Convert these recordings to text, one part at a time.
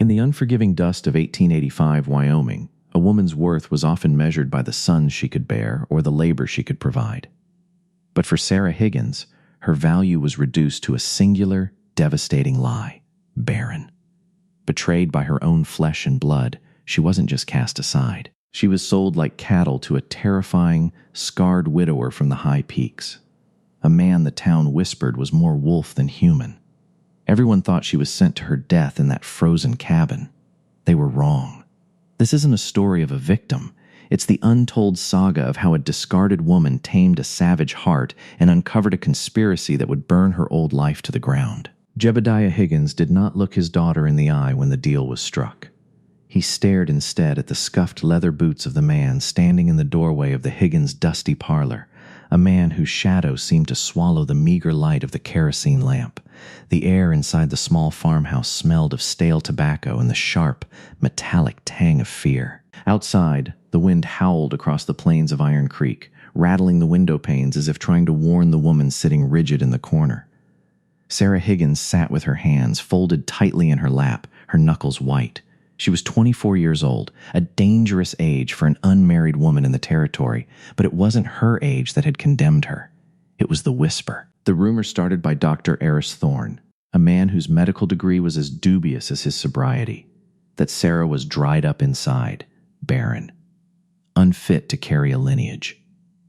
In the unforgiving dust of 1885 Wyoming, a woman's worth was often measured by the sons she could bear or the labor she could provide. But for Sarah Higgins, her value was reduced to a singular, devastating lie: barren. Betrayed by her own flesh and blood, she wasn't just cast aside. She was sold like cattle to a terrifying, scarred widower from the high peaks. A man the town whispered was more wolf than human. Everyone thought she was sent to her death in that frozen cabin. They were wrong. This isn't a story of a victim. It's the untold saga of how a discarded woman tamed a savage heart and uncovered a conspiracy that would burn her old life to the ground. Jebediah Higgins did not look his daughter in the eye when the deal was struck. He stared instead at the scuffed leather boots of the man standing in the doorway of the Higgins' dusty parlor, a man whose shadow seemed to swallow the meager light of the kerosene lamp. The air inside the small farmhouse smelled of stale tobacco and the sharp, metallic tang of fear. Outside, the wind howled across the plains of Iron Creek, rattling the window panes as if trying to warn the woman sitting rigid in the corner. Sarah Higgins sat with her hands folded tightly in her lap, her knuckles white. She was 24 years old, a dangerous age for an unmarried woman in the territory, but it wasn't her age that had condemned her. It was the whisper. The rumor started by Dr. Eris Thorne, a man whose medical degree was as dubious as his sobriety, that Sarah was dried up inside, barren, unfit to carry a lineage.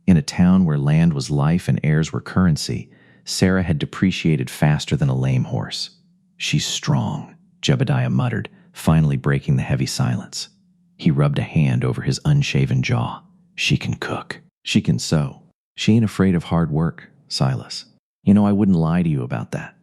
In a town where land was life and heirs were currency, Sarah had depreciated faster than a lame horse. "She's strong," Jebediah muttered, finally breaking the heavy silence. He rubbed a hand over his unshaven jaw. "She can cook. She can sew. She ain't afraid of hard work, Silas. You know, I wouldn't lie to you about that."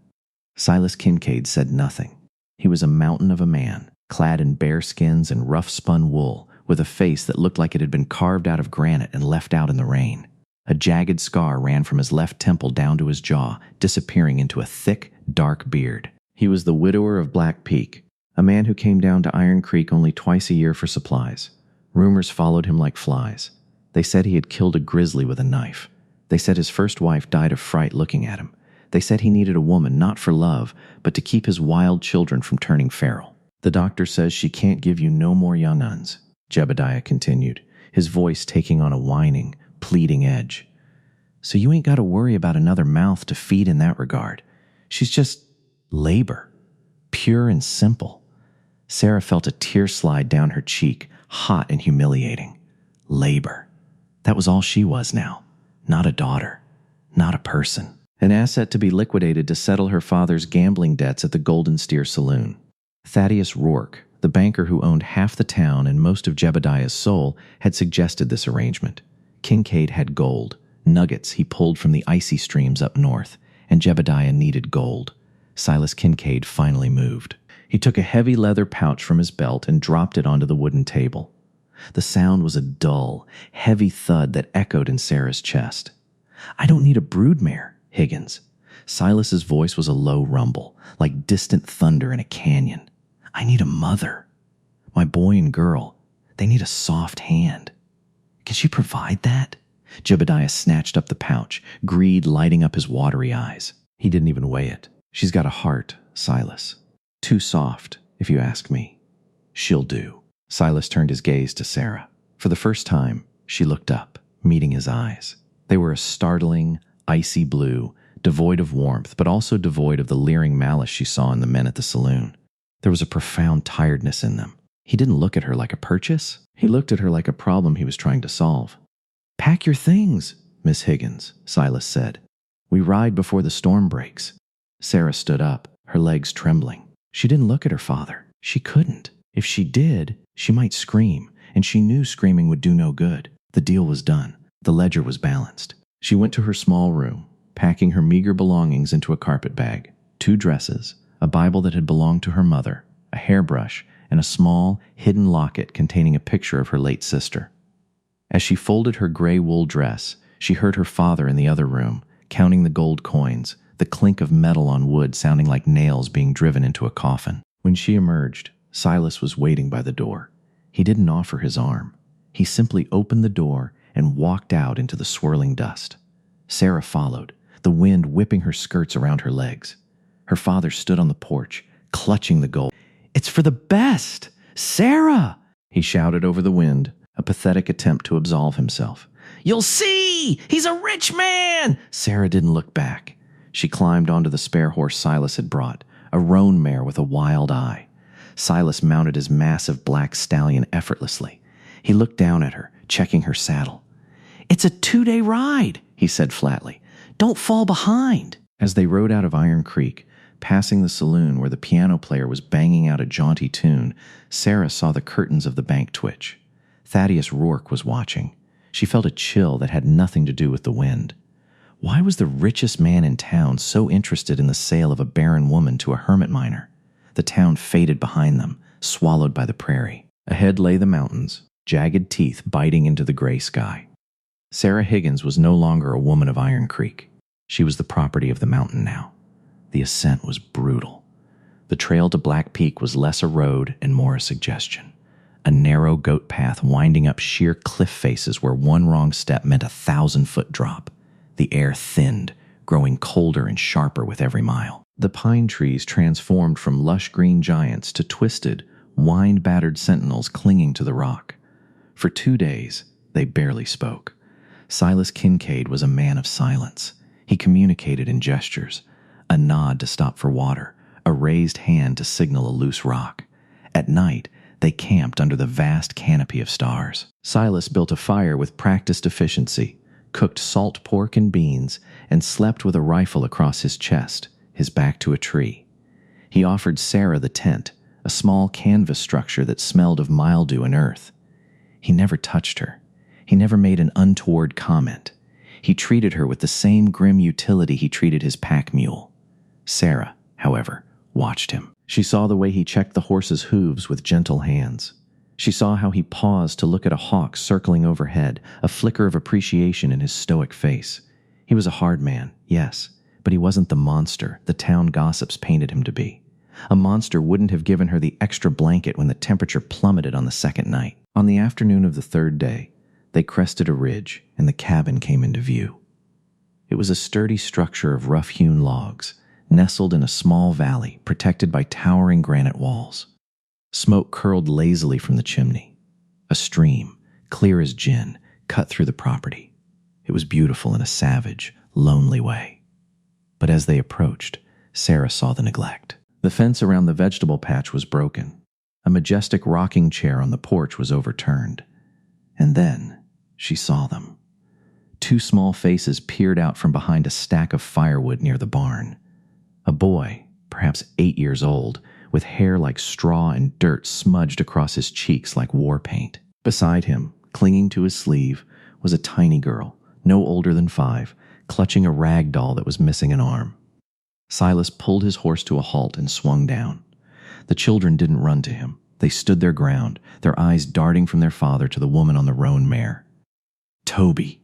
Silas Kincaid said nothing. He was a mountain of a man, clad in bear skins and rough-spun wool, with a face that looked like it had been carved out of granite and left out in the rain. A jagged scar ran from his left temple down to his jaw, disappearing into a thick, dark beard. He was the widower of Black Peak, a man who came down to Iron Creek only twice a year for supplies. Rumors followed him like flies. They said he had killed a grizzly with a knife. They said his first wife died of fright looking at him. They said he needed a woman, not for love, but to keep his wild children from turning feral. "The doctor says she can't give you no more young uns," Jebediah continued, his voice taking on a whining, pleading edge. "So you ain't got to worry about another mouth to feed in that regard. She's just labor, pure and simple." Sarah felt a tear slide down her cheek, hot and humiliating. Labor. That was all she was now. Not a daughter. Not a person. An asset to be liquidated to settle her father's gambling debts at the Golden Steer Saloon. Thaddeus Rourke, the banker who owned half the town and most of Jebediah's soul, had suggested this arrangement. Kincaid had gold, nuggets he pulled from the icy streams up north, and Jebediah needed gold. Silas Kincaid finally moved. He took a heavy leather pouch from his belt and dropped it onto the wooden table. The sound was a dull, heavy thud that echoed in Sarah's chest. "I don't need a broodmare, Higgins." Silas's voice was a low rumble, like distant thunder in a canyon. "I need a mother. My boy and girl, they need a soft hand. Can she provide that?" Jebediah snatched up the pouch, greed lighting up his watery eyes. He didn't even weigh it. "She's got a heart, Silas. Too soft, if you ask me. She'll do." Silas turned his gaze to Sarah. For the first time, she looked up, meeting his eyes. They were a startling, icy blue, devoid of warmth, but also devoid of the leering malice she saw in the men at the saloon. There was a profound tiredness in them. He didn't look at her like a purchase. He looked at her like a problem he was trying to solve. "Pack your things, Miss Higgins," Silas said. "We ride before the storm breaks." Sarah stood up, her legs trembling. She didn't look at her father. She couldn't. If she did, she might scream, and she knew screaming would do no good. The deal was done. The ledger was balanced. She went to her small room, packing her meager belongings into a carpet bag: 2 dresses, a Bible that had belonged to her mother, a hairbrush, and a small, hidden locket containing a picture of her late sister. As she folded her gray wool dress, she heard her father in the other room, counting the gold coins, the clink of metal on wood sounding like nails being driven into a coffin. When she emerged, Silas was waiting by the door. He didn't offer his arm. He simply opened the door and walked out into the swirling dust. Sarah followed, the wind whipping her skirts around her legs. Her father stood on the porch, clutching the gold. It's for the best. Sarah! He shouted over the wind, a pathetic attempt to absolve himself. You'll see! He's a rich man! Sarah didn't look back. She climbed onto the spare horse Silas had brought, a roan mare with a wild eye. Silas mounted his massive black stallion effortlessly. He looked down at her, checking her saddle. It's a 2-day ride, he said flatly. Don't fall behind. As they rode out of Iron Creek, passing the saloon where the piano player was banging out a jaunty tune, Sarah saw the curtains of the bank twitch. Thaddeus Rourke was watching. She felt a chill that had nothing to do with the wind. Why was the richest man in town so interested in the sale of a barren woman to a hermit miner? The town faded behind them, swallowed by the prairie. Ahead lay the mountains, jagged teeth biting into the gray sky. Sarah Higgins was no longer a woman of Iron Creek. She was the property of the mountain now. The ascent was brutal. The trail to Black Peak was less a road and more a suggestion. A narrow goat path winding up sheer cliff faces where one wrong step meant a 1,000-foot drop. The air thinned, growing colder and sharper with every mile. The pine trees transformed from lush green giants to twisted, wind-battered sentinels clinging to the rock. For 2 days, they barely spoke. Silas Kincaid was a man of silence. He communicated in gestures, a nod to stop for water, a raised hand to signal a loose rock. At night, they camped under the vast canopy of stars. Silas built a fire with practiced efficiency, cooked salt pork and beans, and slept with a rifle across his chest, his back to a tree. He offered Sarah the tent, a small canvas structure that smelled of mildew and earth. He never touched her. He never made an untoward comment. He treated her with the same grim utility he treated his pack mule. Sarah, however, watched him. She saw the way he checked the horse's hooves with gentle hands. She saw how he paused to look at a hawk circling overhead, a flicker of appreciation in his stoic face. He was a hard man, yes, but he wasn't the monster the town gossips painted him to be. A monster wouldn't have given her the extra blanket when the temperature plummeted on the second night. On the afternoon of the third day, they crested a ridge, and the cabin came into view. It was a sturdy structure of rough-hewn logs, nestled in a small valley protected by towering granite walls. Smoke curled lazily from the chimney. A stream, clear as gin, cut through the property. It was beautiful in a savage, lonely way. But as they approached, Sarah saw the neglect. The fence around the vegetable patch was broken. A majestic rocking chair on the porch was overturned. And then she saw them. 2 small faces peered out from behind a stack of firewood near the barn. A boy, perhaps 8 years old, with hair like straw and dirt smudged across his cheeks like war paint. Beside him, clinging to his sleeve, was a tiny girl, no older than 5, clutching a rag doll that was missing an arm. Silas pulled his horse to a halt and swung down. The children didn't run to him. They stood their ground, their eyes darting from their father to the woman on the roan mare. Toby.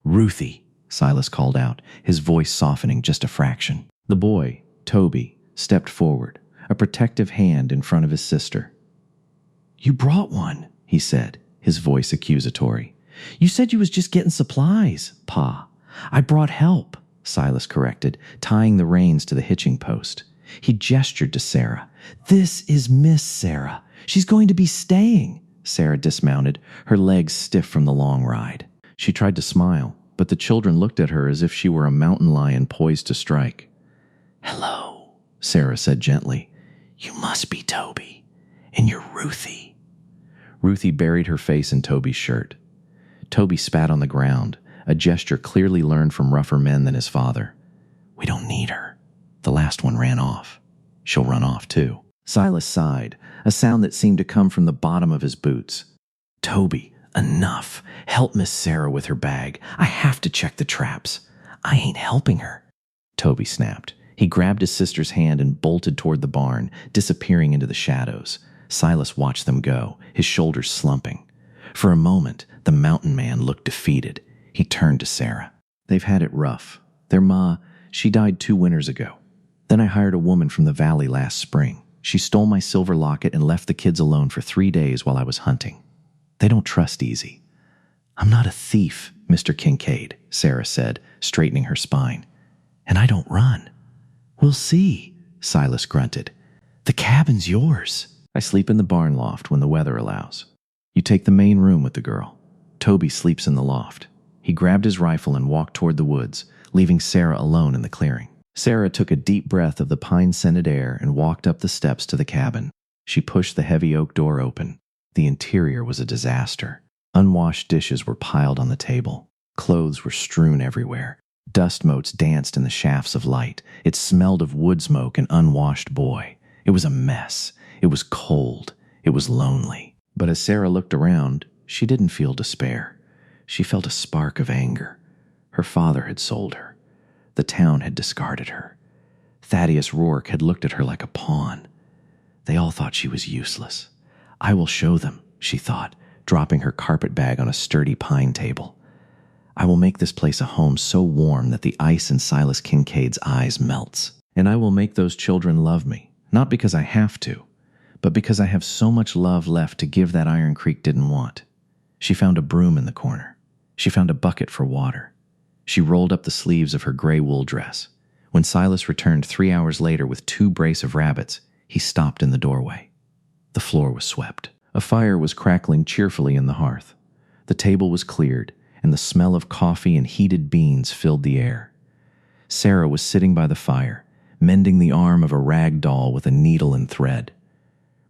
Ruthie, Silas called out, his voice softening just a fraction. The boy, Toby, stepped forward, a protective hand in front of his sister. You brought one, he said, his voice accusatory. You said you was just getting supplies, Pa. I brought help, Silas corrected, tying the reins to the hitching post. He gestured to Sarah. This is Miss Sarah. She's going to be staying. Sarah dismounted, her legs stiff from the long ride. She tried to smile, but the children looked at her as if she were a mountain lion poised to strike. Hello, Sarah said gently. You must be Toby, and you're Ruthie. Ruthie buried her face in Toby's shirt. Toby spat on the ground, a gesture clearly learned from rougher men than his father. We don't need her. The last one ran off. She'll run off too. Silas sighed, a sound that seemed to come from the bottom of his boots. Toby, enough. Help Miss Sarah with her bag. I have to check the traps. I ain't helping her. Toby snapped. He grabbed his sister's hand and bolted toward the barn, disappearing into the shadows. Silas watched them go, his shoulders slumping. For a moment, the mountain man looked defeated. He turned to Sarah. They've had it rough. Their ma, she died 2 winters ago. Then I hired a woman from the valley last spring. She stole my silver locket and left the kids alone for 3 days while I was hunting. They don't trust easy. I'm not a thief, Mr. Kincaid, Sarah said, straightening her spine. And I don't run. We'll see, Silas grunted. The cabin's yours. I sleep in the barn loft when the weather allows. You take the main room with the girl. Toby sleeps in the loft. He grabbed his rifle and walked toward the woods, leaving Sarah alone in the clearing. Sarah took a deep breath of the pine-scented air and walked up the steps to the cabin. She pushed the heavy oak door open. The interior was a disaster. Unwashed dishes were piled on the table. Clothes were strewn everywhere. Dust motes danced in the shafts of light. It smelled of wood smoke and unwashed boy. It was a mess. It was cold. It was lonely. But as Sarah looked around, she didn't feel despair. She felt a spark of anger. Her father had sold her. The town had discarded her. Thaddeus Rourke had looked at her like a pawn. They all thought she was useless. I will show them, she thought, dropping her carpet bag on a sturdy pine table. I will make this place a home so warm that the ice in Silas Kincaid's eyes melts. And I will make those children love me, not because I have to, but because I have so much love left to give that Iron Creek didn't want. She found a broom in the corner. She found a bucket for water. She rolled up the sleeves of her gray wool dress. When Silas returned 3 hours later with 2 brace of rabbits, he stopped in the doorway. The floor was swept. A fire was crackling cheerfully in the hearth. The table was cleared, and the smell of coffee and heated beans filled the air. Sarah was sitting by the fire, mending the arm of a rag doll with a needle and thread.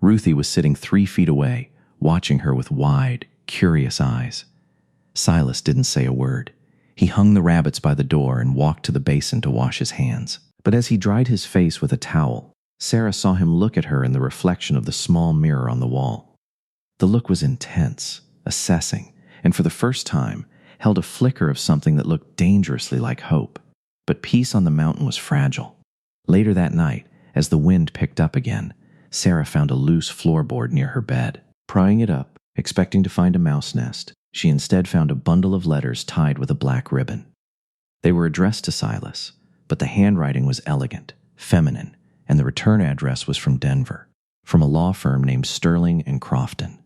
Ruthie was sitting 3 feet away, watching her with wide, curious eyes. Silas didn't say a word. He hung the rabbits by the door and walked to the basin to wash his hands. But as he dried his face with a towel, Sarah saw him look at her in the reflection of the small mirror on the wall. The look was intense, assessing, and for the first time, held a flicker of something that looked dangerously like hope. But peace on the mountain was fragile. Later that night, as the wind picked up again, Sarah found a loose floorboard near her bed. Prying it up, expecting to find a mouse nest, she instead found a bundle of letters tied with a black ribbon. They were addressed to Silas, but the handwriting was elegant, feminine, and the return address was from Denver, from a law firm named Sterling and Crofton.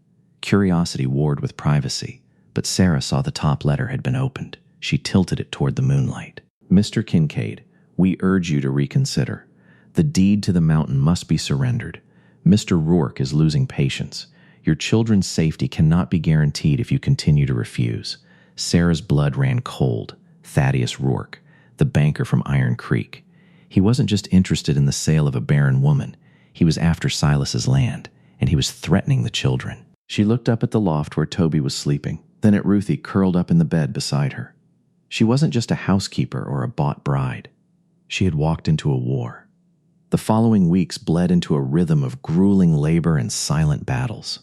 Curiosity warred with privacy, but Sarah saw the top letter had been opened. She tilted it toward the moonlight. Mr. Kincaid, we urge you to reconsider. The deed to the mountain must be surrendered. Mr. Rourke is losing patience. Your children's safety cannot be guaranteed if you continue to refuse. Sarah's blood ran cold. Thaddeus Rourke, the banker from Iron Creek. He wasn't just interested in the sale of a barren woman. He was after Silas's land, and he was threatening the children. She looked up at the loft where Toby was sleeping, then at Ruthie curled up in the bed beside her. She wasn't just a housekeeper or a bought bride. She had walked into a war. The following weeks bled into a rhythm of grueling labor and silent battles.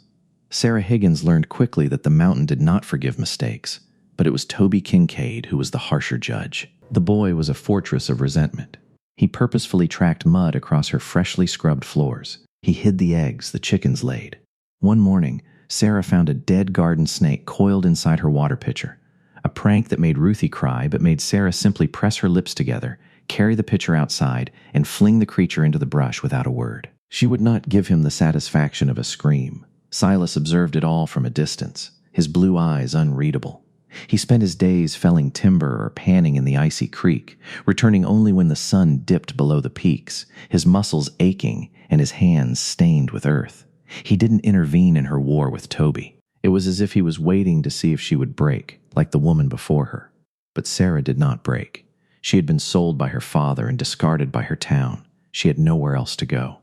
Sarah Higgins learned quickly that the mountain did not forgive mistakes, but it was Toby Kincaid who was the harsher judge. The boy was a fortress of resentment. He purposefully tracked mud across her freshly scrubbed floors. He hid the eggs the chickens laid. One morning, Sarah found a dead garden snake coiled inside her water pitcher. A prank that made Ruthie cry but made Sarah simply press her lips together, carry the pitcher outside, and fling the creature into the brush without a word. She would not give him the satisfaction of a scream. Silas observed it all from a distance, his blue eyes unreadable. He spent his days felling timber or panning in the icy creek, returning only when the sun dipped below the peaks, his muscles aching and his hands stained with earth. He didn't intervene in her war with Toby. It was as if he was waiting to see if she would break, like the woman before her. But Sarah did not break. She had been sold by her father and discarded by her town. She had nowhere else to go.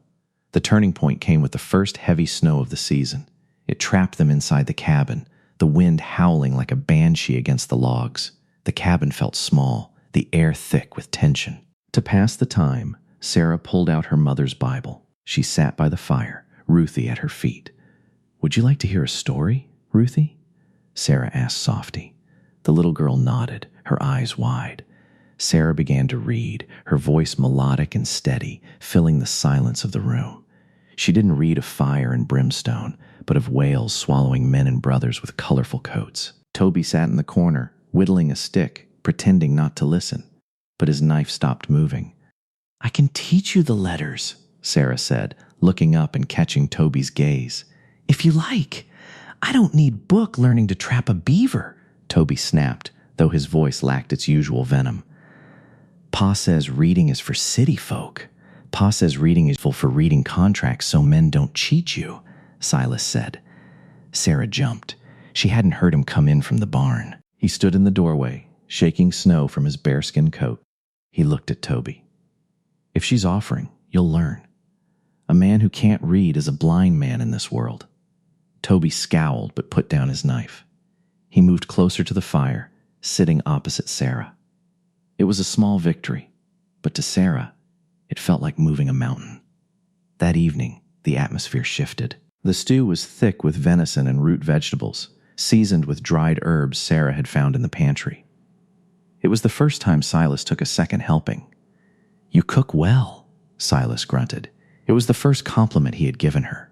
The turning point came with the first heavy snow of the season. It trapped them inside the cabin, the wind howling like a banshee against the logs. The cabin felt small, the air thick with tension. To pass the time, Sarah pulled out her mother's Bible. She sat by the fire, Ruthie at her feet. "Would you like to hear a story, Ruthie?" Sarah asked Softy. The little girl nodded, her eyes wide. Sarah began to read, her voice melodic and steady, filling the silence of the room. She didn't read of fire and brimstone, but of whales swallowing men and brothers with colorful coats. Toby sat in the corner, whittling a stick, pretending not to listen, but his knife stopped moving. "I can teach you the letters," Sarah said, looking up and catching Toby's gaze. "If you like. I don't need book learning to trap a beaver," Toby snapped, though his voice lacked its usual venom. "Pa says reading is for city folk. Pa says reading is full for reading contracts so men don't cheat you, Silas said. Sarah jumped. She hadn't heard him come in from the barn. He stood in the doorway, shaking snow from his bearskin coat. He looked at Toby. If she's offering, you'll learn. A man who can't read is a blind man in this world. Toby scowled but put down his knife. He moved closer to the fire, sitting opposite Sarah. It was a small victory, but to Sarah, it felt like moving a mountain. That evening, the atmosphere shifted. The stew was thick with venison and root vegetables, seasoned with dried herbs Sarah had found in the pantry. It was the first time Silas took a second helping. "You cook well," Silas grunted. It was the first compliment he had given her.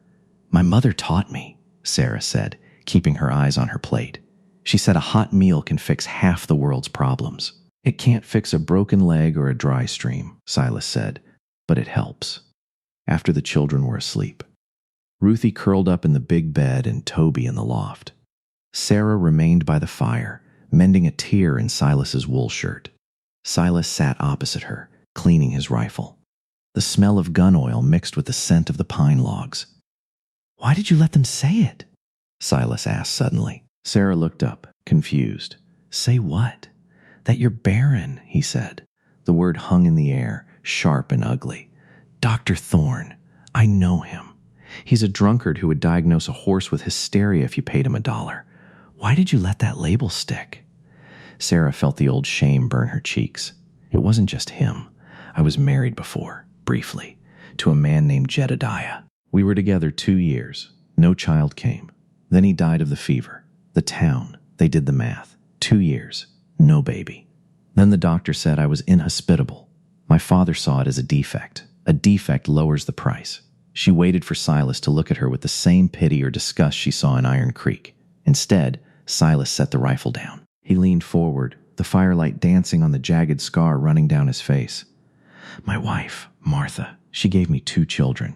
"My mother taught me," Sarah said, keeping her eyes on her plate. She said a hot meal can fix half the world's problems. "It can't fix a broken leg or a dry stream," Silas said, "but it helps." After the children were asleep, Ruthie curled up in the big bed and Toby in the loft. Sarah remained by the fire, mending a tear in Silas's wool shirt. Silas sat opposite her, cleaning his rifle. The smell of gun oil mixed with the scent of the pine logs. "Why did you let them say it?" Silas asked suddenly. Sarah looked up, confused. "Say what?" "That you're Barren," he said. The word hung in the air, sharp and ugly. "Dr. Thorne. I know him. He's a drunkard who would diagnose a horse with hysteria if you paid him $1. Why did you let that label stick?" Sarah felt the old shame burn her cheeks. "It wasn't just him. I was married before, briefly, to a man named Jedediah. We were together 2 years. No child came. Then he died of the fever. The town, they did the math. 2 years. No baby. Then the doctor said I was inhospitable. My father saw it as a defect. A defect lowers the price." She waited for Silas to look at her with the same pity or disgust she saw in Iron Creek. Instead, Silas set the rifle down. He leaned forward, the firelight dancing on the jagged scar running down his face. "My wife, Martha, she gave me 2 children.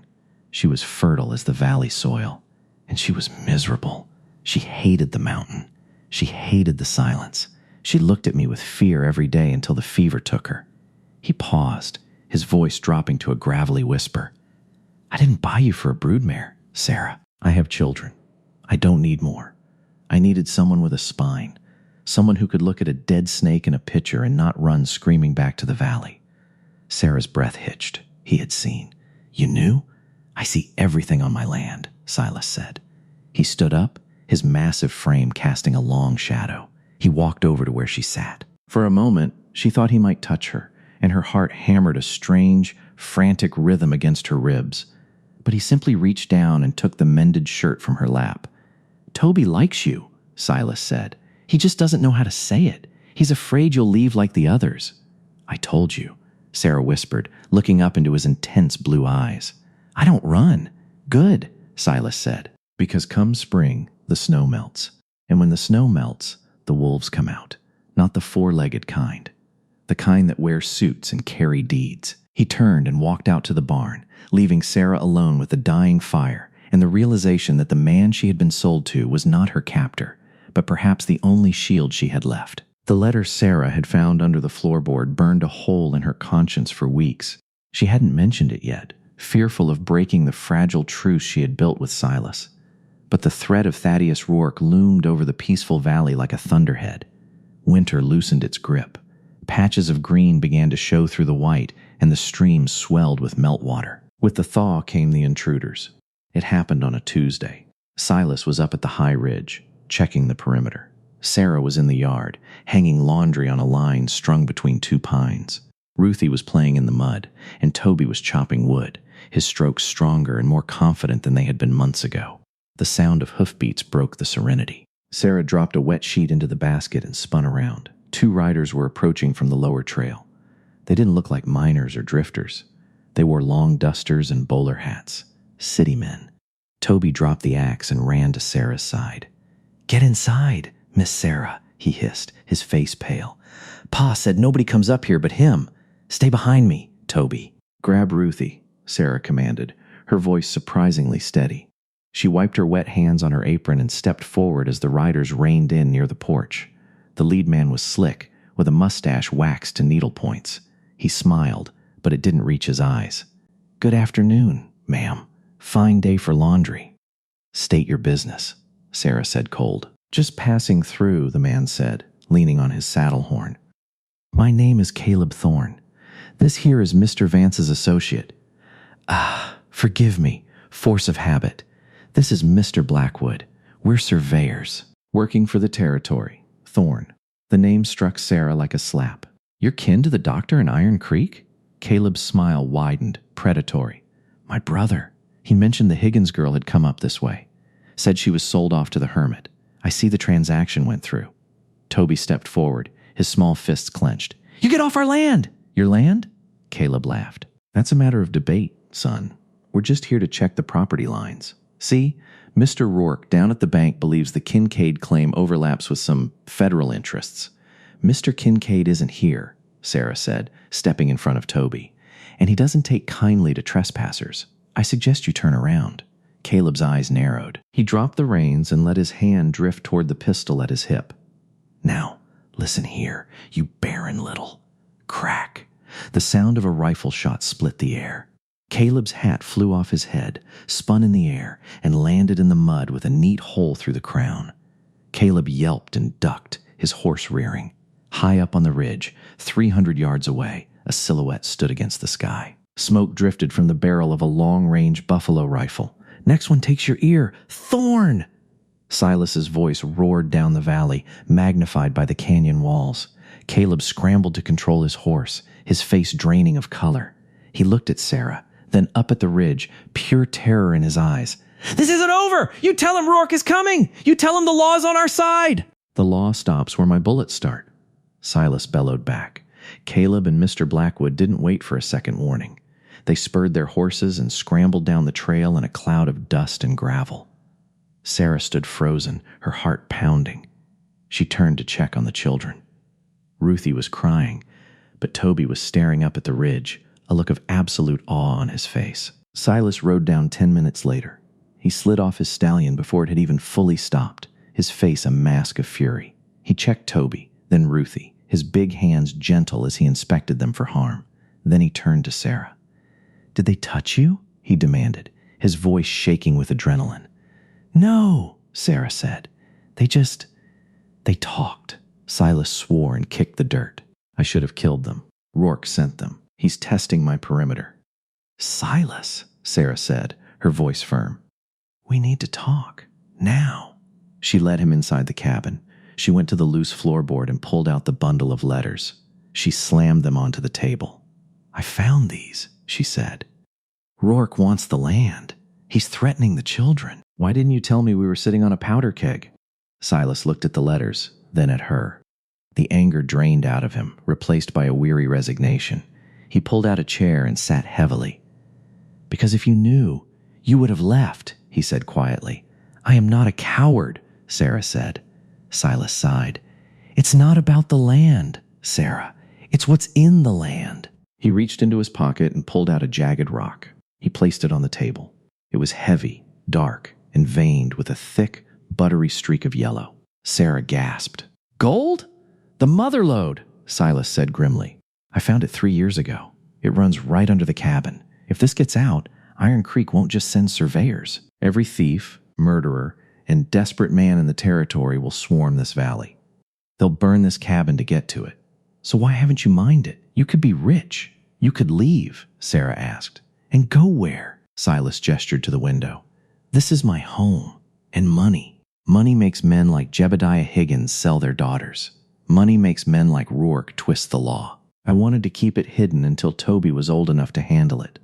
She was fertile as the valley soil, and she was miserable. She hated the mountain. She hated the silence. She looked at me with fear every day until the fever took her." He paused, his voice dropping to a gravelly whisper. "I didn't buy you for a broodmare, Sarah. I have children. I don't need more. I needed someone with a spine, someone who could look at a dead snake in a pitcher and not run screaming back to the valley." Sarah's breath hitched. He had seen. "You knew? I see everything on my land," Silas said. He stood up, his massive frame casting a long shadow. He walked over to where she sat. For a moment, she thought he might touch her, and her heart hammered a strange, frantic rhythm against her ribs. But he simply reached down and took the mended shirt from her lap. "Toby likes you," Silas said. "He just doesn't know how to say it. He's afraid you'll leave like the others." "I told you," Sarah whispered, looking up into his intense blue eyes. "I don't run." "Good," Silas said, "because come spring, the snow melts. And when the snow melts, the wolves come out. Not the 4-legged kind. The kind that wear suits and carry deeds." He turned and walked out to the barn, leaving Sarah alone with the dying fire and the realization that the man she had been sold to was not her captor, but perhaps the only shield she had left. The letter Sarah had found under the floorboard burned a hole in her conscience for weeks. She hadn't mentioned it yet, fearful of breaking the fragile truce she had built with Silas. But the threat of Thaddeus Rourke loomed over the peaceful valley like a thunderhead. Winter loosened its grip. Patches of green began to show through the white, and the streams swelled with meltwater. With the thaw came the intruders. It happened on a Tuesday. Silas was up at the high ridge, checking the perimeter. Sarah was in the yard, hanging laundry on a line strung between 2 pines. Ruthie was playing in the mud, and Toby was chopping wood, his strokes stronger and more confident than they had been months ago. The sound of hoofbeats broke the serenity. Sarah dropped a wet sheet into the basket and spun around. 2 riders were approaching from the lower trail. They didn't look like miners or drifters. They wore long dusters and bowler hats. City men. Toby dropped the axe and ran to Sarah's side. "Get inside, Miss Sarah," he hissed, his face pale. "Pa said nobody comes up here but him. Stay behind me, Toby." "Grab Ruthie," Sarah commanded, her voice surprisingly steady. She wiped her wet hands on her apron and stepped forward as the riders reined in near the porch. The lead man was slick, with a mustache waxed to needle points. He smiled, but it didn't reach his eyes. "Good afternoon, ma'am. Fine day for laundry." "State your business," Sarah said cold. "Just passing through," the man said, leaning on his saddle horn. "My name is Caleb Thorne. This here is Mr. Vance's associate. Forgive me, force of habit. This is Mr. Blackwood. We're surveyors." "Working for the territory, Thorne." The name struck Sarah like a slap. "You're kin to the doctor in Iron Creek?" Caleb's smile widened, predatory. "My brother. He mentioned the Higgins girl had come up this way. Said she was sold off to the hermit. I see the transaction went through." Toby stepped forward, his small fists clenched. "You get off our land!" "Your land?" Caleb laughed. "That's a matter of debate, son. We're just here to check the property lines. See, Mr. Rourke down at the bank believes the Kincaid claim overlaps with some federal interests. Mr. Kincaid isn't here," Sarah said, stepping in front of Toby, "and he doesn't take kindly to trespassers. I suggest you turn around." Caleb's eyes narrowed. He dropped the reins and let his hand drift toward the pistol at his hip. "Now, listen here, you barren little..." Crack. The sound of a rifle shot split the air. Caleb's hat flew off his head, spun in the air, and landed in the mud with a neat hole through the crown. Caleb yelped and ducked, his horse rearing. High up on the ridge, 300 yards away, a silhouette stood against the sky. Smoke drifted from the barrel of a long-range buffalo rifle. "Next one takes your ear. Thorne!" Silas's voice roared down the valley, magnified by the canyon walls. Caleb scrambled to control his horse, his face draining of color. He looked at Sarah, then up at the ridge, pure terror in his eyes. "This isn't over! You tell him Rourke is coming! You tell him the law's on our side!" "The law stops where my bullets start," Silas bellowed back. Caleb and Mr. Blackwood didn't wait for a second warning. They spurred their horses and scrambled down the trail in a cloud of dust and gravel. Sarah stood frozen, her heart pounding. She turned to check on the children. Ruthie was crying, but Toby was staring up at the ridge, a look of absolute awe on his face. Silas rode down 10 minutes later. He slid off his stallion before it had even fully stopped, his face a mask of fury. He checked Toby, then Ruthie, his big hands gentle as he inspected them for harm. Then he turned to Sarah. "Did they touch you?" he demanded, his voice shaking with adrenaline. "No," Sarah said. They talked." Silas swore and kicked the dirt. "I should have killed them. Rourke sent them. He's testing my perimeter." "Silas," Sarah said, her voice firm. "We need to talk. Now." She led him inside the cabin. She went to the loose floorboard and pulled out the bundle of letters. She slammed them onto the table. "I found these," she said. "Rourke wants the land. He's threatening the children. Why didn't you tell me we were sitting on a powder keg?" Silas looked at the letters, then at her. The anger drained out of him, replaced by a weary resignation. He pulled out a chair and sat heavily. "Because if you knew, you would have left," he said quietly. "I am not a coward," Sarah said. Silas sighed. "It's not about the land, Sarah. It's what's in the land." He reached into his pocket and pulled out a jagged rock. He placed it on the table. It was heavy, dark, and veined with a thick, buttery streak of yellow. Sarah gasped. "Gold? The mother lode," Silas said grimly. "I found it 3 years ago. It runs right under the cabin. If this gets out, Iron Creek won't just send surveyors. Every thief, murderer, and desperate man in the territory will swarm this valley. They'll burn this cabin to get to it. So why haven't you mined it? You could be rich. You could leave," Sarah asked. "And go where?" Silas gestured to the window. "This is my home. And money. Money makes men like Jebediah Higgins sell their daughters. Money makes men like Rourke twist the law. I wanted to keep it hidden until Toby was old enough to handle it.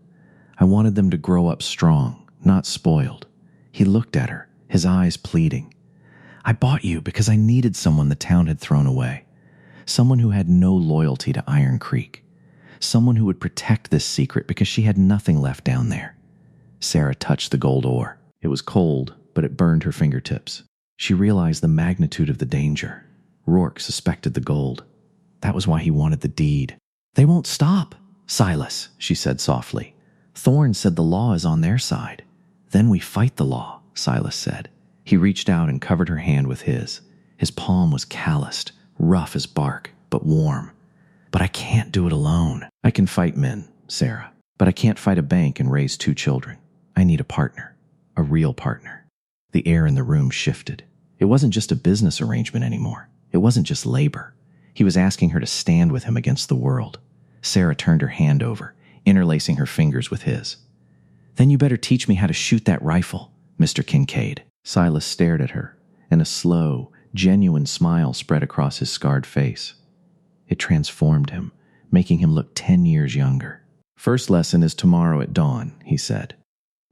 I wanted them to grow up strong, not spoiled." He looked at her, his eyes pleading. "I bought you because I needed someone the town had thrown away. Someone who had no loyalty to Iron Creek. Someone who would protect this secret because she had nothing left down there." Sarah touched the gold ore. It was cold, but it burned her fingertips. She realized the magnitude of the danger. Rourke suspected the gold. That was why he wanted the deed. "They won't stop, Silas," she said softly. "Thorne said the law is on their side. Then we fight the law," Silas said. He reached out and covered her hand with his. His palm was calloused, rough as bark, but warm. "But I can't do it alone. I can fight men, Sarah, But I can't fight a bank and raise 2 children. I need a partner. A real partner. The air in the room shifted. It wasn't just a business arrangement anymore. It wasn't just labor. He was asking her to stand with him against the world. Sarah turned her hand over, interlacing her fingers with his. Then you better teach me how to shoot that rifle, Mr. Kincaid. Silas stared at her, and a slow, genuine smile spread across his scarred face. It transformed him, making him look 10 years younger. First lesson is tomorrow at dawn, he said.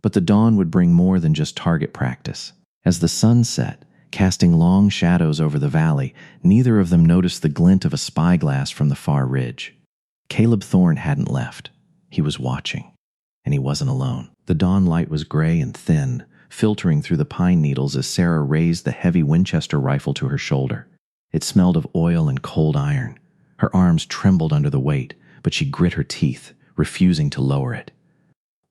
But the dawn would bring more than just target practice. As the sun set, casting long shadows over the valley, neither of them noticed the glint of a spyglass from the far ridge. Caleb Thorne hadn't left. He was watching. And he wasn't alone. The dawn light was gray and thin, filtering through the pine needles as Sarah raised the heavy Winchester rifle to her shoulder. It smelled of oil and cold iron. Her arms trembled under the weight, but she grit her teeth, refusing to lower it.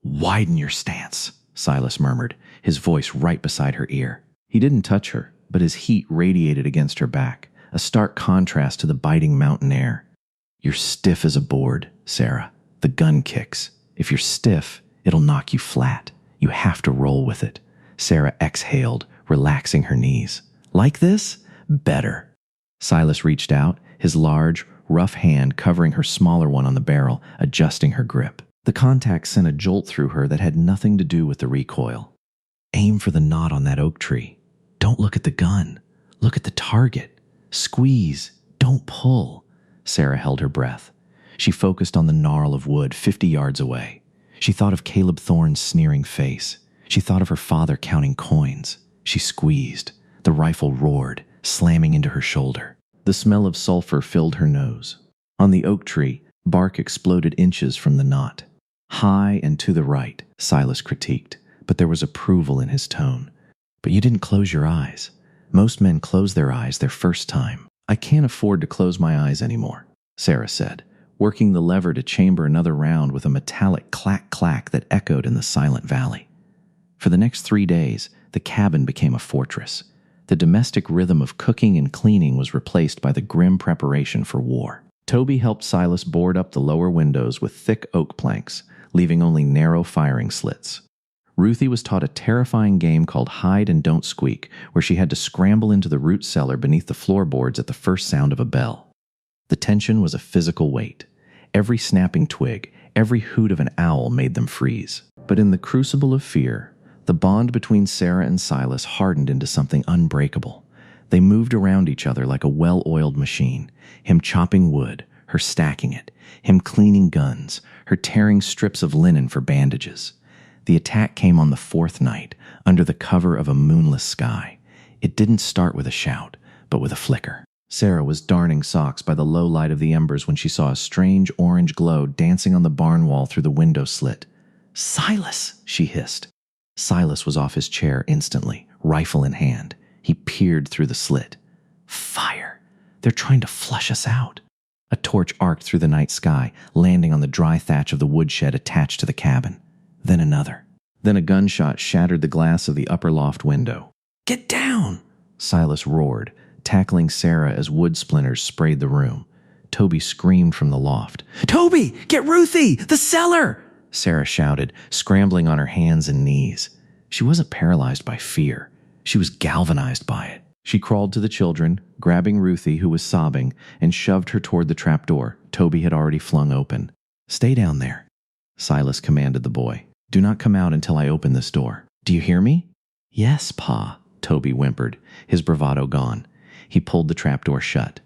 "Widen your stance," Silas murmured, his voice right beside her ear. He didn't touch her, but his heat radiated against her back, a stark contrast to the biting mountain air. "You're stiff as a board, Sarah. The gun kicks. If you're stiff, it'll knock you flat. You have to roll with it." Sarah exhaled, relaxing her knees. "Like this? Better." Silas reached out, his large, rough hand covering her smaller one on the barrel, adjusting her grip. The contact sent a jolt through her that had nothing to do with the recoil. "Aim for the knot on that oak tree. Don't look at the gun. Look at the target. Squeeze. Don't pull." Sarah held her breath. She focused on the gnarl of wood 50 yards away. She thought of Caleb Thorne's sneering face. She thought of her father counting coins. She squeezed. The rifle roared, slamming into her shoulder. The smell of sulfur filled her nose. On the oak tree, bark exploded inches from the knot. "High and to the right," Silas critiqued, but there was approval in his tone. "But you didn't close your eyes. Most men close their eyes their first time." "I can't afford to close my eyes anymore," Sarah said, working the lever to chamber another round with a metallic clack-clack that echoed in the silent valley. For the next 3 days, the cabin became a fortress. The domestic rhythm of cooking and cleaning was replaced by the grim preparation for war. Toby helped Silas board up the lower windows with thick oak planks, leaving only narrow firing slits. Ruthie was taught a terrifying game called Hide and Don't Squeak, where she had to scramble into the root cellar beneath the floorboards at the first sound of a bell. The tension was a physical weight. Every snapping twig, every hoot of an owl made them freeze. But in the crucible of fear, the bond between Sarah and Silas hardened into something unbreakable. They moved around each other like a well-oiled machine, him chopping wood, her stacking it, him cleaning guns, her tearing strips of linen for bandages. The attack came on the 4th night, under the cover of a moonless sky. It didn't start with a shout, but with a flicker. Sarah was darning socks by the low light of the embers when she saw a strange orange glow dancing on the barn wall through the window slit. "Silas!" she hissed. Silas was off his chair instantly, rifle in hand. He peered through the slit. "Fire! They're trying to flush us out." A torch arced through the night sky, landing on the dry thatch of the woodshed attached to the cabin. Then another. Then a gunshot shattered the glass of the upper loft window. "Get down!" Silas roared, tackling Sarah as wood splinters sprayed the room. Toby screamed from the loft. "Toby, get Ruthie! The cellar!" Sarah shouted, scrambling on her hands and knees. She wasn't paralyzed by fear. She was galvanized by it. She crawled to the children, grabbing Ruthie, who was sobbing, and shoved her toward the trapdoor Toby had already flung open. "Stay down there," Silas commanded the boy. "Do not come out until I open this door. Do you hear me?" "Yes, Pa," Toby whimpered, his bravado gone. He pulled the trapdoor shut.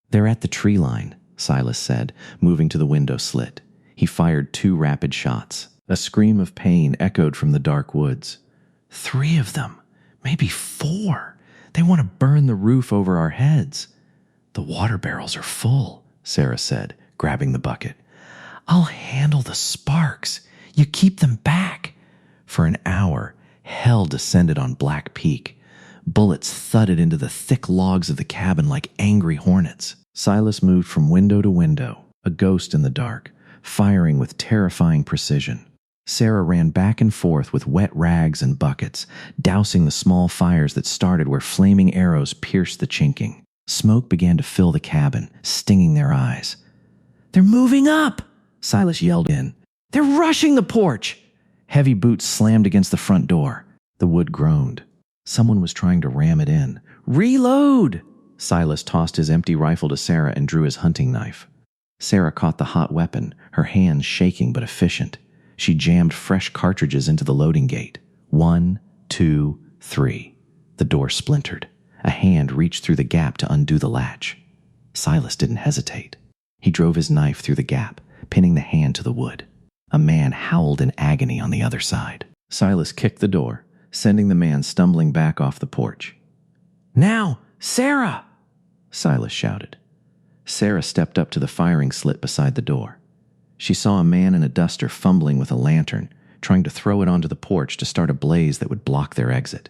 "They're at the tree line," Silas said, moving to the window slit. He fired 2 rapid shots. A scream of pain echoed from the dark woods. "3 of them, maybe 4. They want to burn the roof over our heads." "The water barrels are full," Sarah said, grabbing the bucket. "I'll handle the sparks. You keep them back." For an hour, hell descended on Black Peak. Bullets thudded into the thick logs of the cabin like angry hornets. Silas moved from window to window, a ghost in the dark, firing with terrifying precision. Sarah ran back and forth with wet rags and buckets, dousing the small fires that started where flaming arrows pierced the chinking. Smoke began to fill the cabin, stinging their eyes. "They're moving up!" Silas yelled in. They're rushing the porch! Heavy boots slammed against the front door. The wood groaned. Someone was trying to ram it in. Reload! Silas tossed his empty rifle to Sarah and drew his hunting knife. Sarah caught the hot weapon, her hands shaking but efficient. She jammed fresh cartridges into the loading gate. 1, 2, 3. The door splintered. A hand reached through the gap to undo the latch. Silas didn't hesitate. He drove his knife through the gap, pinning the hand to the wood. A man howled in agony on the other side. Silas kicked the door, sending the man stumbling back off the porch. Now, Sarah! Silas shouted. Sarah stepped up to the firing slit beside the door. She saw a man in a duster fumbling with a lantern, trying to throw it onto the porch to start a blaze that would block their exit.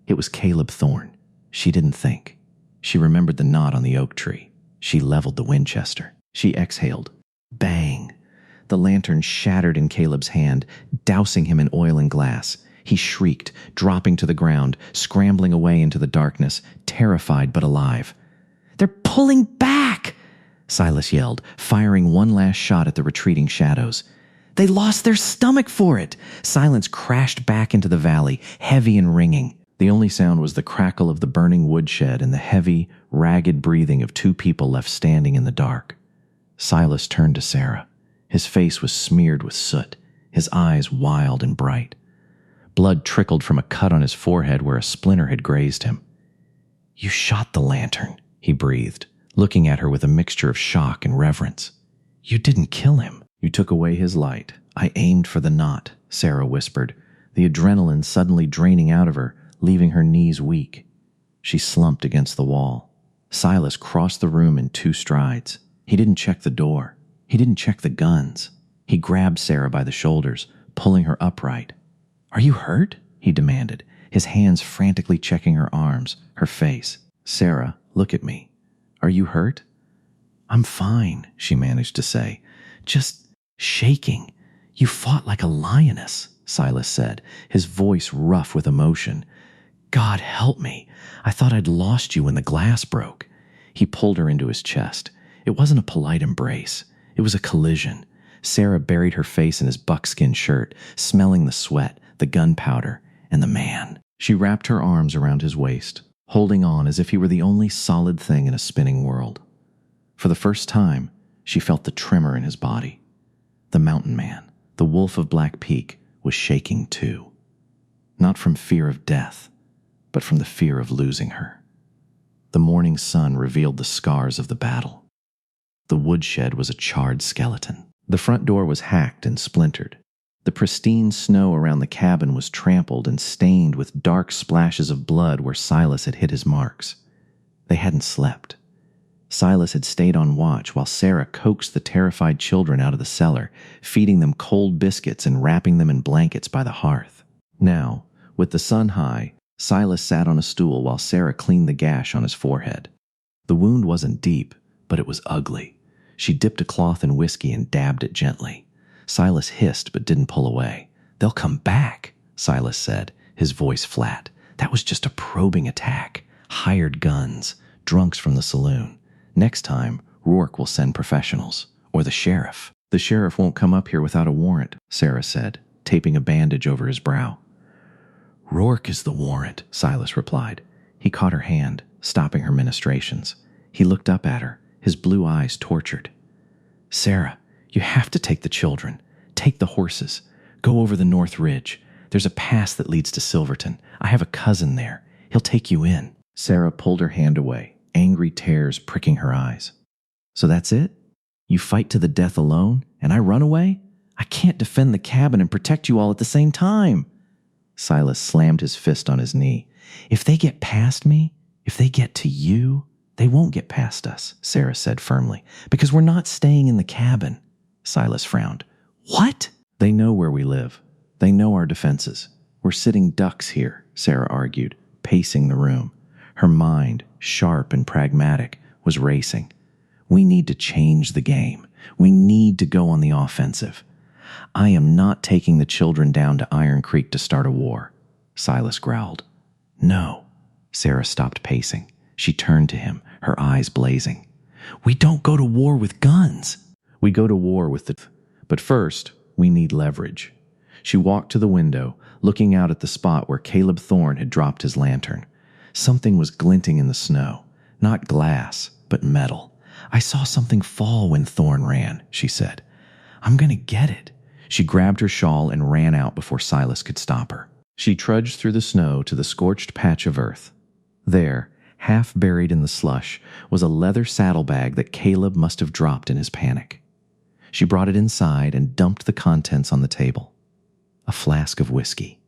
It was Caleb Thorne. She didn't think. She remembered the knot on the oak tree. She leveled the Winchester. She exhaled. Bang! The lantern shattered in Caleb's hand, dousing him in oil and glass. He shrieked, dropping to the ground, scrambling away into the darkness, terrified but alive. They're pulling back! Silas yelled, firing one last shot at the retreating shadows. They lost their stomach for it! Silence crashed back into the valley, heavy and ringing. The only sound was the crackle of the burning woodshed and the heavy, ragged breathing of two people left standing in the dark. Silas turned to Sarah. His face was smeared with soot, his eyes wild and bright. Blood trickled from a cut on his forehead where a splinter had grazed him. You shot the lantern, he breathed, looking at her with a mixture of shock and reverence. You didn't kill him. You took away his light. I aimed for the knot, Sarah whispered, the adrenaline suddenly draining out of her, leaving her knees weak. She slumped against the wall. Silas crossed the room in 2 strides. He didn't check the door. He didn't check the guns. He grabbed Sarah by the shoulders, pulling her upright. Are you hurt? He demanded, his hands frantically checking her arms, her face. Sarah, look at me. Are you hurt? I'm fine, she managed to say. Just shaking. You fought like a lioness, Silas said, his voice rough with emotion. God help me. I thought I'd lost you when the glass broke. He pulled her into his chest. It wasn't a polite embrace. It was a collision. Sarah buried her face in his buckskin shirt, smelling the sweat, the gunpowder, and the man. She wrapped her arms around his waist, holding on as if he were the only solid thing in a spinning world. For the first time, she felt the tremor in his body. The mountain man, the wolf of Black Peak, was shaking too. Not from fear of death, but from the fear of losing her. The morning sun revealed the scars of the battle. The woodshed was a charred skeleton. The front door was hacked and splintered. The pristine snow around the cabin was trampled and stained with dark splashes of blood where Silas had hit his marks. They hadn't slept. Silas had stayed on watch while Sarah coaxed the terrified children out of the cellar, feeding them cold biscuits and wrapping them in blankets by the hearth. Now, with the sun high, Silas sat on a stool while Sarah cleaned the gash on his forehead. The wound wasn't deep, but it was ugly. She dipped a cloth in whiskey and dabbed it gently. Silas hissed but didn't pull away. They'll come back, Silas said, his voice flat. That was just a probing attack. Hired guns, drunks from the saloon. Next time, Rourke will send professionals. Or the sheriff. The sheriff won't come up here without a warrant, Sarah said, taping a bandage over his brow. Rourke is the warrant, Silas replied. He caught her hand, stopping her ministrations. He looked up at her, his blue eyes tortured. Sarah, you have to take the children. Take the horses. Go over the North Ridge. There's a pass that leads to Silverton. I have a cousin there. He'll take you in. Sarah pulled her hand away, angry tears pricking her eyes. So that's it? You fight to the death alone, and I run away? I can't defend the cabin and protect you all at the same time. Silas slammed his fist on his knee. If they get past me, if they get to you, they won't get past us, Sarah said firmly, because we're not staying in the cabin. Silas frowned. What? They know where we live. They know our defenses. We're sitting ducks here, Sarah argued, pacing the room. Her mind, sharp and pragmatic, was racing. We need to change the game. We need to go on the offensive. I am not taking the children down to Iron Creek to start a war, Silas growled. No. Sarah stopped pacing. She turned to him, her eyes blazing. We don't go to war with guns. We go to war with the... But first, We need leverage." She walked to the window, looking out at the spot where Caleb Thorne had dropped his lantern. Something was glinting in the snow, not glass, but metal. "I saw something fall when Thorne ran," she said. "I'm going to get it." She grabbed her shawl and ran out before Silas could stop her. She trudged through the snow to the scorched patch of earth. There, half buried in the slush, was a leather saddlebag that Caleb must have dropped in his panic. She brought it inside and dumped the contents on the table. A flask of whiskey,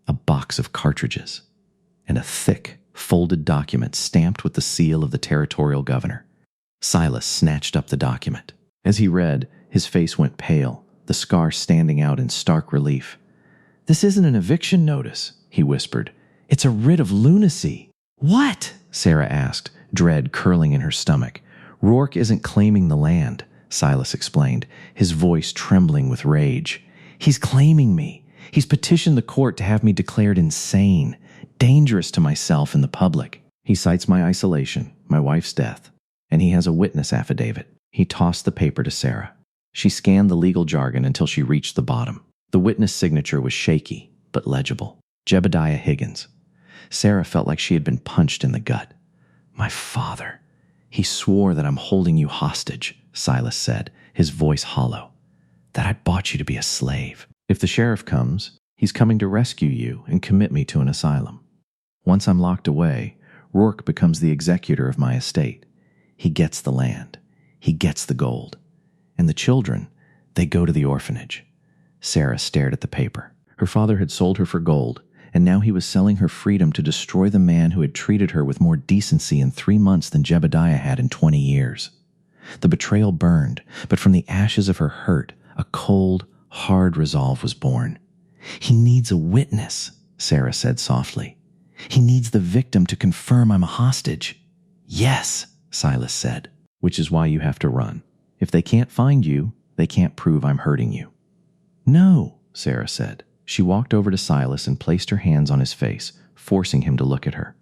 a box of cartridges, and a thick, folded document stamped with the seal of the territorial governor. Silas snatched up the document. As he read, his face went pale, the scar standing out in stark relief. "This isn't an eviction notice," he whispered. "It's a writ of lunacy." "What?" Sarah asked, dread curling in her stomach. "Rourke isn't claiming the land," Silas explained, his voice trembling with rage. "He's claiming me. He's petitioned the court to have me declared insane, dangerous to myself and the public. He cites my isolation, my wife's death, and he has a witness affidavit." He tossed the paper to Sarah. She scanned the legal jargon until she reached the bottom. The witness signature was shaky, but legible. Jebediah Higgins. Sarah felt like she had been punched in the gut. "My father. He swore that I'm holding you hostage," Silas said, his voice hollow. "That I bought you to be a slave. If the sheriff comes, he's coming to rescue you and commit me to an asylum. Once I'm locked away, Rourke becomes the executor of my estate. He gets the land. He gets the gold. And the children, they go to the orphanage." Sarah stared at the paper. Her father had sold her for gold, and now he was selling her freedom to destroy the man who had treated her with more decency in 3 months than Jebediah had in 20 years. The betrayal burned, but from the ashes of her hurt, a cold, hard resolve was born. "He needs a witness," Sarah said softly. "He needs the victim to confirm I'm a hostage." "Yes," Silas said, "which is why you have to run. If they can't find you, they can't prove I'm hurting you." "No," Sarah said. She walked over to Silas and placed her hands on his face, forcing him to look at her.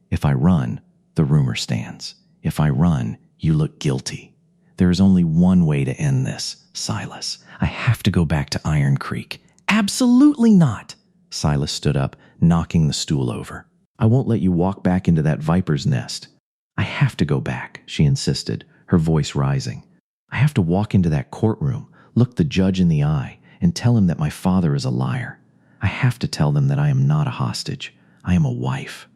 "If I run, the rumor stands. If I run, you look guilty. There is only one way to end this, Silas. I have to go back to Iron Creek." "Absolutely not!" Silas stood up, knocking the stool over. "I won't let you walk back into that viper's nest." "I have to go back," she insisted, her voice rising. "I have to walk into that courtroom, look the judge in the eye, and tell him that my father is a liar. I have to tell them that I am not a hostage. I am a wife."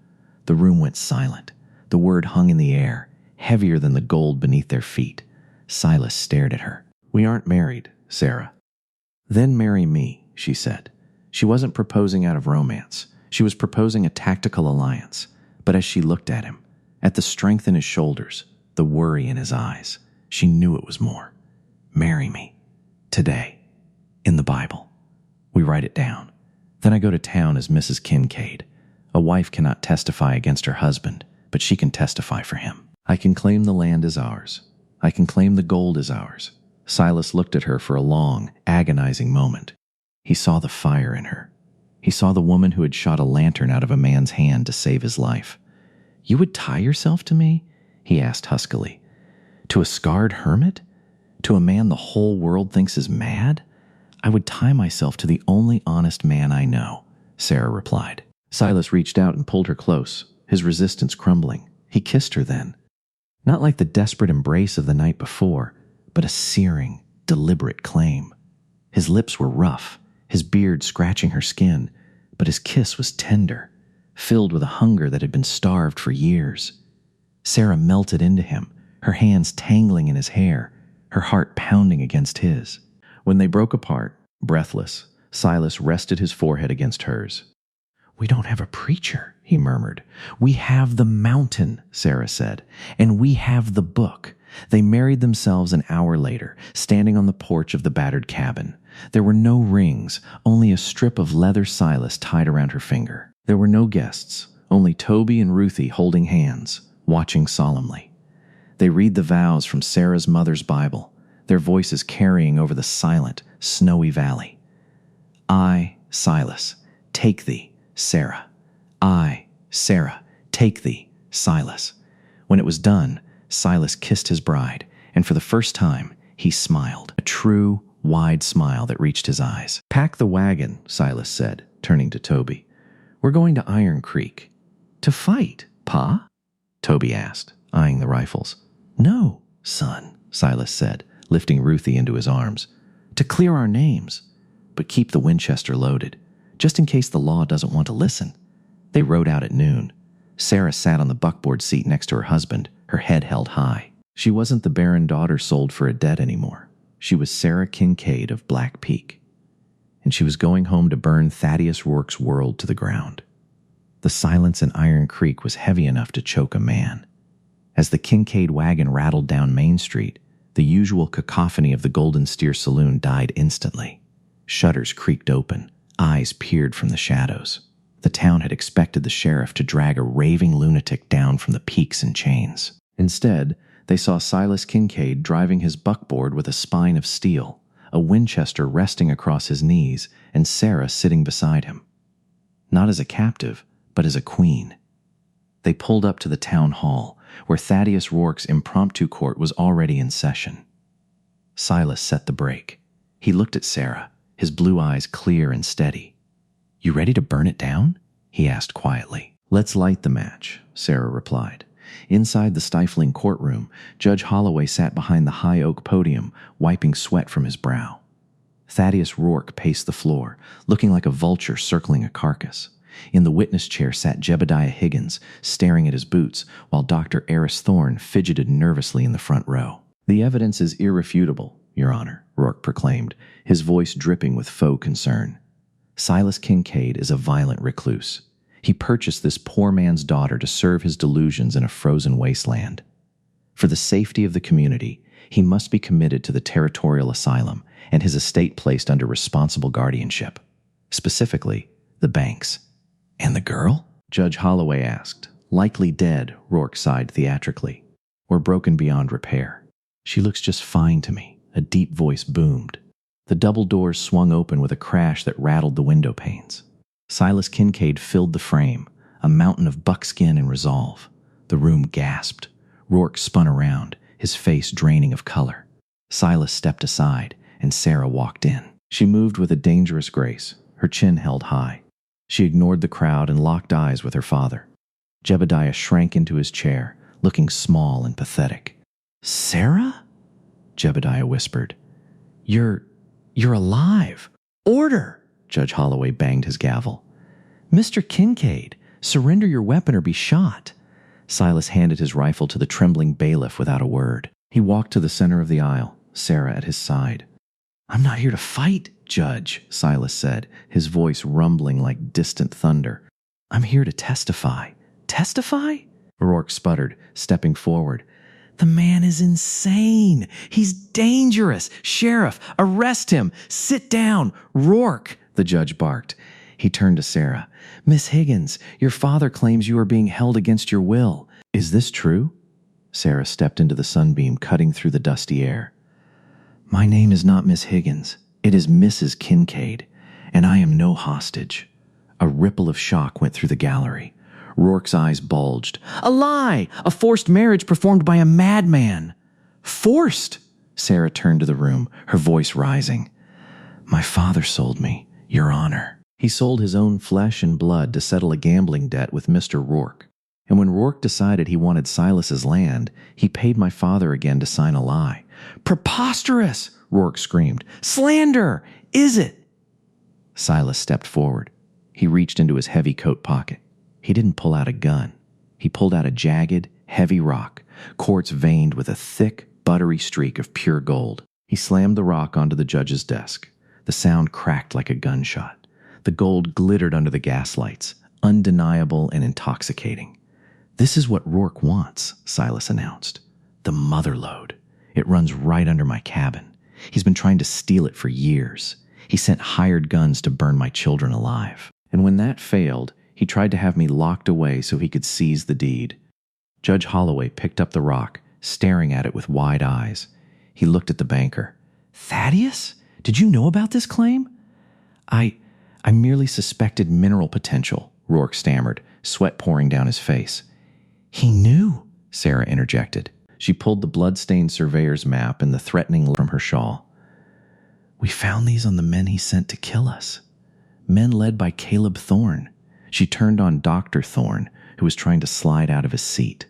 The room went silent. The word hung in the air, heavier than the gold beneath their feet. Silas stared at her. "We aren't married, Sarah." "Then marry me," she said. She wasn't proposing out of romance. She was proposing a tactical alliance. But as she looked at him, at the strength in his shoulders, the worry in his eyes, she knew it was more. "Marry me. Today. In the Bible. We write it down. Then I go to town as Mrs. Kincaid. A wife cannot testify against her husband, but she can testify for him. I can claim the land as ours. I can claim the gold as ours." Silas looked at her for a long, agonizing moment. He saw the fire in her. He saw the woman who had shot a lantern out of a man's hand to save his life. "You would tie yourself to me?" he asked huskily. "To a scarred hermit? To a man the whole world thinks is mad? I would tie myself to the only honest man I know," Sarah replied. Silas reached out and pulled her close, his resistance crumbling. He kissed her then. Not like the desperate embrace of the night before, but a searing, deliberate claim. His lips were rough, his beard scratching her skin, but his kiss was tender, filled with a hunger that had been starved for years. Sarah melted into him, her hands tangling in his hair, her heart pounding against his. When they broke apart, breathless, Silas rested his forehead against hers. "We don't have a preacher," he murmured. "We have the mountain," Sarah said, "and we have the book." They married themselves an hour later, standing on the porch of the battered cabin. There were no rings, only a strip of leather Silas tied around her finger. There were no guests, only Toby and Ruthie holding hands, watching solemnly. They read the vows from Sarah's mother's Bible, their voices carrying over the silent, snowy valley. "I, Silas, take thee, Sarah. I, Sarah, take thee, Silas." When it was done, Silas kissed his bride, and for the first time, he smiled. A true, wide smile that reached his eyes. "Pack the wagon," Silas said, turning to Toby. "We're going to Iron Creek." "To fight, Pa?" Toby asked, eyeing the rifles. "No, son," Silas said, lifting Ruthie into his arms. "To clear our names, but keep the Winchester loaded, just in case the law doesn't want to listen." They rode out at noon. Sarah sat on the buckboard seat next to her husband, her head held high. She wasn't the Barren daughter sold for a debt anymore. She was Sarah Kincaid of Black Peak. And she was going home to burn Thaddeus Rourke's world to the ground. The silence in Iron Creek was heavy enough to choke a man. As the Kincaid wagon rattled down Main Street, the usual cacophony of the Golden Steer Saloon died instantly. Shutters creaked open, eyes peered from the shadows. The town had expected the sheriff to drag a raving lunatic down from the peaks in chains. Instead, they saw Silas Kincaid driving his buckboard with a spine of steel, a Winchester resting across his knees, and Sarah sitting beside him. Not as a captive, but as a queen. They pulled up to the town hall, where Thaddeus Rourke's impromptu court was already in session. Silas set the brake. He looked at Sarah, his blue eyes clear and steady. "You ready to burn it down?" he asked quietly. "Let's light the match," Sarah replied. Inside the stifling courtroom, Judge Holloway sat behind the high oak podium, wiping sweat from his brow. Thaddeus Rourke paced the floor, looking like a vulture circling a carcass. In the witness chair sat Jebediah Higgins, staring at his boots, while Dr. Eris Thorne fidgeted nervously in the front row. "The evidence is irrefutable, Your Honor," Rourke proclaimed, his voice dripping with faux concern. "Silas Kincaid is a violent recluse. He purchased this poor man's daughter to serve his delusions in a frozen wasteland. For the safety of the community, he must be committed to the territorial asylum and his estate placed under responsible guardianship. Specifically, the banks." "And the girl?" Judge Holloway asked. "Likely dead," Rourke sighed theatrically, "or broken beyond repair. She looks just fine to me," a deep voice boomed. The double doors swung open with a crash that rattled the window panes. Silas Kincaid filled the frame, a mountain of buckskin and resolve. The room gasped. Rourke spun around, his face draining of color. Silas stepped aside, and Sarah walked in. She moved with a dangerous grace, her chin held high. She ignored the crowd and locked eyes with her father. Jebediah shrank into his chair, looking small and pathetic. "Sarah?" Jebediah whispered. You're alive. Order!" Judge Holloway banged his gavel. "Mr. Kincaid, surrender your weapon or be shot." Silas handed his rifle to the trembling bailiff without a word. He walked to the center of the aisle, Sarah at his side. "I'm not here to fight, Judge," Silas said, his voice rumbling like distant thunder. "I'm here to testify." "Testify?" Rourke sputtered, stepping forward. "The man is insane. He's dangerous. Sheriff, arrest him. Sit down. Rourke," the judge barked. He turned to Sarah. "Miss Higgins, your father claims you are being held against your will. Is this true?" Sarah stepped into the sunbeam cutting through the dusty air. "My name is not Miss Higgins. It is Mrs. Kincaid, and I am no hostage." A ripple of shock went through the gallery. Rourke's eyes bulged. "A lie! A forced marriage performed by a madman!" "Forced?" Sarah turned to the room, her voice rising. "My father sold me, Your Honor. He sold his own flesh and blood to settle a gambling debt with Mr. Rourke. And when Rourke decided he wanted Silas's land, he paid my father again to sign a lie." "Preposterous!" Rourke screamed. "Slander! Is it?" Silas stepped forward. He reached into his heavy coat pocket. He didn't pull out a gun. He pulled out a jagged, heavy rock, quartz veined with a thick, buttery streak of pure gold. He slammed the rock onto the judge's desk. The sound cracked like a gunshot. The gold glittered under the gaslights, undeniable and intoxicating. "This is what Rourke wants," Silas announced. "The mother lode. It runs right under my cabin. He's been trying to steal it for years. He sent hired guns to burn my children alive. And when that failed, he tried to have me locked away so he could seize the deed." Judge Holloway picked up the rock, staring at it with wide eyes. He looked at the banker. "Thaddeus? Did you know about this claim?" I merely suspected mineral potential," Rourke stammered, sweat pouring down his face. "He knew," Sarah interjected. She pulled the blood-stained surveyor's map and the threatening from her shawl. "We found these on the men he sent to kill us. Men led by Caleb Thorne." She turned on Dr. Thorne, who was trying to slide out of his seat.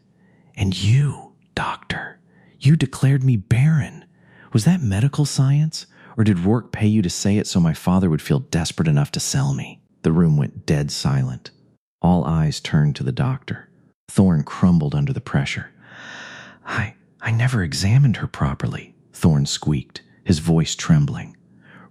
"And you, doctor, you declared me barren. Was that medical science? Or did Rourke pay you to say it so my father would feel desperate enough to sell me?" The room went dead silent. All eyes turned to the doctor. Thorne crumbled under the pressure. I never examined her properly," Thorne squeaked, his voice trembling.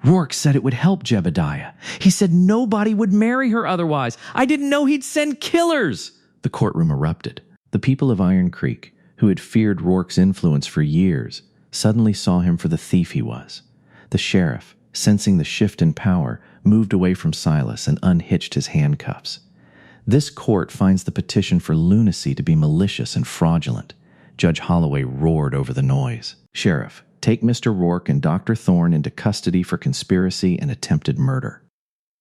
"Rourke said it would help Jebediah. He said nobody would marry her otherwise. I didn't know he'd send killers." The courtroom erupted. The people of Iron Creek, who had feared Rourke's influence for years, suddenly saw him for the thief he was. The sheriff, sensing the shift in power, moved away from Silas and unhitched his handcuffs. "This court finds the petition for lunacy to be malicious and fraudulent." Judge Holloway roared over the noise. "Sheriff, take Mr. Rourke and Dr. Thorne into custody for conspiracy and attempted murder."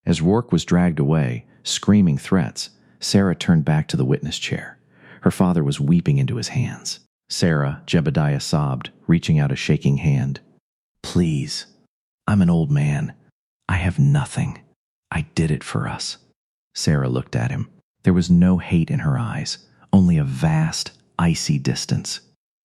As Rourke was dragged away, screaming threats, Sarah turned back to the witness chair. Her father was weeping into his hands. "Sarah," Jebediah sobbed, reaching out a shaking hand. "Please. I'm an old man. I have nothing. I did it for us." Sarah looked at him. There was no hate in her eyes, only a vast, icy distance.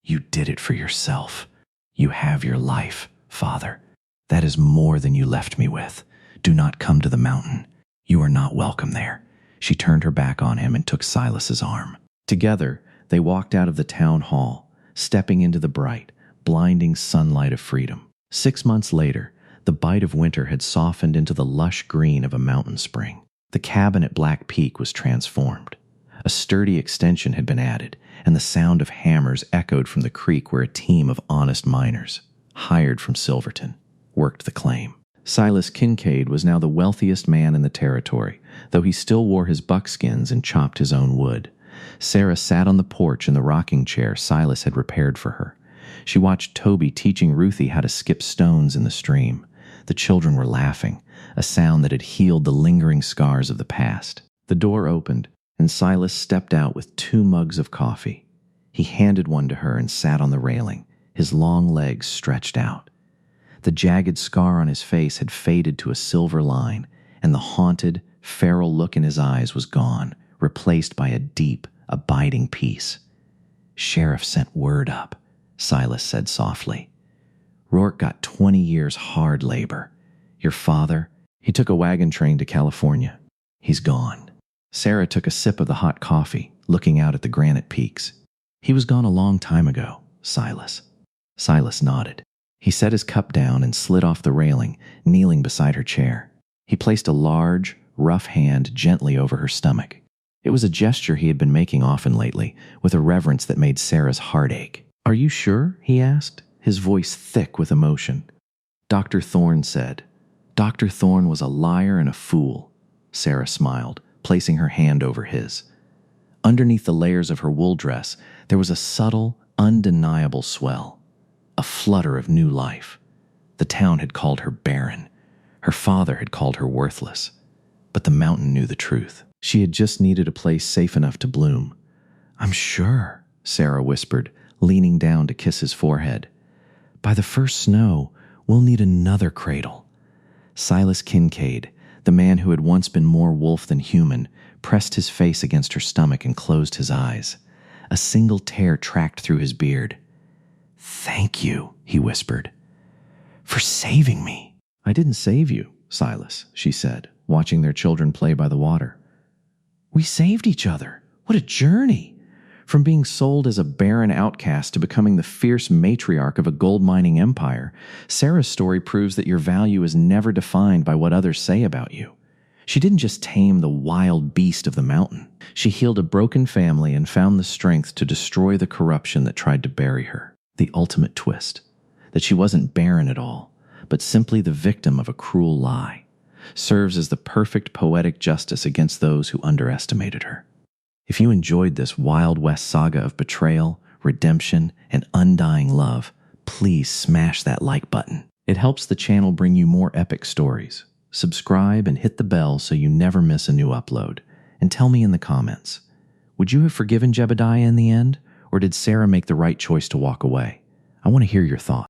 "You did it for yourself. You have your life, Father. That is more than you left me with. Do not come to the mountain. You are not welcome there." She turned her back on him and took Silas's arm. Together, they walked out of the town hall, stepping into the bright, blinding sunlight of freedom. 6 months later, the bite of winter had softened into the lush green of a mountain spring. The cabin at Black Peak was transformed. A sturdy extension had been added, and the sound of hammers echoed from the creek where a team of honest miners, hired from Silverton, worked the claim. Silas Kincaid was now the wealthiest man in the territory, though he still wore his buckskins and chopped his own wood. Sarah sat on the porch in the rocking chair Silas had repaired for her. She watched Toby teaching Ruthie how to skip stones in the stream. The children were laughing, a sound that had healed the lingering scars of the past. The door opened, and Silas stepped out with 2 mugs of coffee. He handed one to her and sat on the railing, his long legs stretched out. The jagged scar on his face had faded to a silver line, and the haunted, feral look in his eyes was gone, replaced by a deep, abiding peace. "Sheriff sent word up," Silas said softly. "Rourke got 20 years hard labor. Your father, he took a wagon train to California. He's gone." Sarah took a sip of the hot coffee, looking out at the granite peaks. "He was gone a long time ago, Silas." Silas nodded. He set his cup down and slid off the railing, kneeling beside her chair. He placed a large, rough hand gently over her stomach. It was a gesture he had been making often lately, with a reverence that made Sarah's heart ache. "Are you sure?" he asked, his voice thick with emotion. "Dr. Thorne said. Dr. Thorne was a liar and a fool." Sarah smiled, placing her hand over his. Underneath the layers of her wool dress, there was a subtle, undeniable swell, a flutter of new life. The town had called her barren. Her father had called her worthless. But the mountain knew the truth. She had just needed a place safe enough to bloom. "I'm sure," Sarah whispered, leaning down to kiss his forehead. "By the first snow, we'll need another cradle." Silas Kincaid, the man who had once been more wolf than human, pressed his face against her stomach and closed his eyes. A single tear tracked through his beard. "Thank you," he whispered, "for saving me." "I didn't save you, Silas," she said, watching their children play by the water. "We saved each other. What a journey! From being sold as a barren outcast to becoming the fierce matriarch of a gold mining empire, Sarah's story proves that your value is never defined by what others say about you. She didn't just tame the wild beast of the mountain. She healed a broken family and found the strength to destroy the corruption that tried to bury her. The ultimate twist, that she wasn't barren at all, but simply the victim of a cruel lie, serves as the perfect poetic justice against those who underestimated her. If you enjoyed this Wild West saga of betrayal, redemption, and undying love, please smash that like button. It helps the channel bring you more epic stories. Subscribe and hit the bell so you never miss a new upload. And tell me in the comments, would you have forgiven Jebediah in the end, or did Sarah make the right choice to walk away? I want to hear your thoughts.